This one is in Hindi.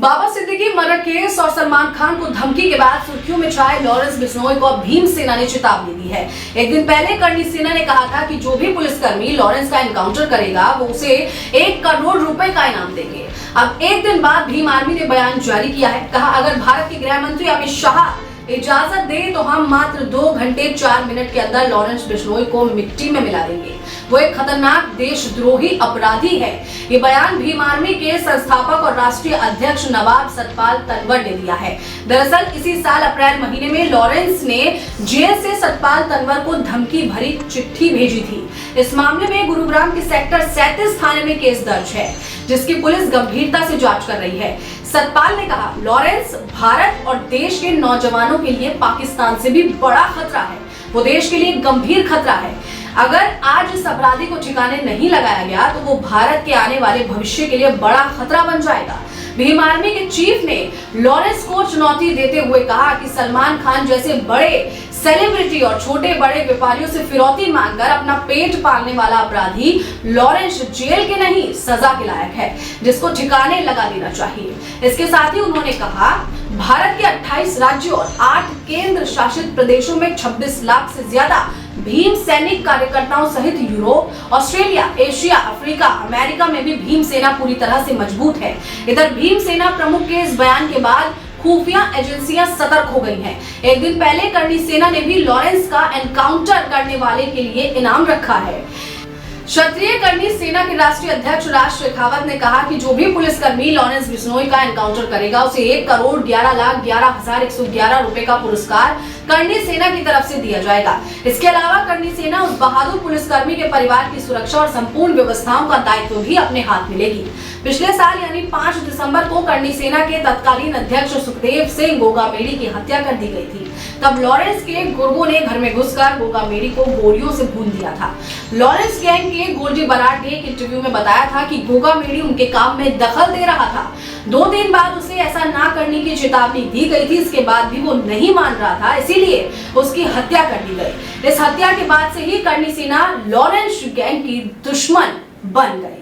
बाबा सिद्दीकी मर्डर केस और सलमान खान को धमकी के बाद सुर्खियों में छाए लॉरेंस बिश्नोई को भीम सेना ने चेतावनी दी है। एक दिन पहले कर्णी सेना ने कहा था कि जो भी पुलिसकर्मी लॉरेंस का एनकाउंटर करेगा वो उसे 1 करोड़ रुपए का इनाम देंगे। अब एक दिन बाद भीम आर्मी ने बयान जारी किया है। कहा, अगर भारत के गृह मंत्री अमित शाह इजाजत दे तो हम मात्र 2 घंटे 4 मिनट के अंदर लॉरेंस बिश्नोई को मिट्टी में मिला देंगे। वो एक खतरनाक देशद्रोही अपराधी है। ये बयान भीम आर्मी के संस्थापक और राष्ट्रीय अध्यक्ष नवाब सतपाल तनवर ने दिया है। दरअसल इसी साल अप्रैल महीने में लॉरेंस ने जेल से सतपाल तनवर को धमकी भरी चिट्ठी भेजी थी। इस मामले में गुरुग्राम के सेक्टर 37 थाने में केस दर्ज है, जिसकी पुलिस गंभीरता से जांच कर रही है। सतपाल ने कहा, लॉरेंस भारत और देश के नौजवानों के लिए पाकिस्तान से भी बड़ा खतरा है। वो देश के लिए गंभीर खतरा है। अगर आज इस अपराधी को ठिकाने नहीं लगाया गया तो वो भारत के आने वाले भविष्य के लिए बड़ा खतरा बन जाएगा। भीम आर्मी के चीफ ने लॉरेंस को चुनौती देते हुए कहा कि सलमान खान जैसे बड़े सेलिब्रिटी और छोटे बड़े व्यापारियों से फिरौती मांगकर अपना पेट पालने वाला अपराधी लॉरेंस जेल के नहीं सजा के लायक है, जिसको ठिकाने लगा देना चाहिए। इसके साथ ही उन्होंने कहा, भारत के 28 राज्यों और 8 केंद्र शासित प्रदेशों में 26 लाख से ज्यादा भीम सैनिक कार्यकर्ताओं सहित Europe, Australia, Asia, Africa, America में भी भीम सेना पूरी तरह से मजबूत है। इधर भीम सेना प्रमुख के इस बयान के बाद खुफिया एजेंसियां सतर्क हो गई हैं। एक दिन पहले कर्णी सेना ने भी लॉरेंस का एनकाउंटर करने वाले के लिए इनाम रखा है। क्षत्रिय कर्णी सेना के राष्ट्रीय अध्यक्ष राज शेखावत ने कहा कि जो भी पुलिसकर्मी लॉरेंस बिश्नोई का एनकाउंटर करेगा उसे 1 करोड़ 11,11,111 रुपए का पुरस्कार कर्णी सेना की तरफ से दिया जाएगा। इसके अलावा कर्णी सेना उस बहादुर पुलिसकर्मी के परिवार की सुरक्षा और संपूर्ण व्यवस्थाओं का दायित्व भी अपने हाथ में लेगी। पिछले साल यानी 5 दिसंबर को कर्णी सेना के तत्कालीन अध्यक्ष सुखदेव सिंह गोगामेडी की हत्या कर दी गई थी। तब लॉरेंस के गुर्गों ने घर में घुसकर गोगामेडी को गोलियों से भून दिया था। लॉरेंस गैंग के गोल्डी बराड ने एक इंटरव्यू में बताया था कि गोगामेडी उनके काम में दखल दे रहा था। 2 दिन बाद उसे ऐसा ना करने की चेतावनी दी गई थी। इसके बाद भी वो नहीं मान रहा था, इसीलिए उसकी हत्या कर दी गई। इस हत्या के बाद से ही कर्णी सेना लॉरेंस गैंग की दुश्मन बन गई।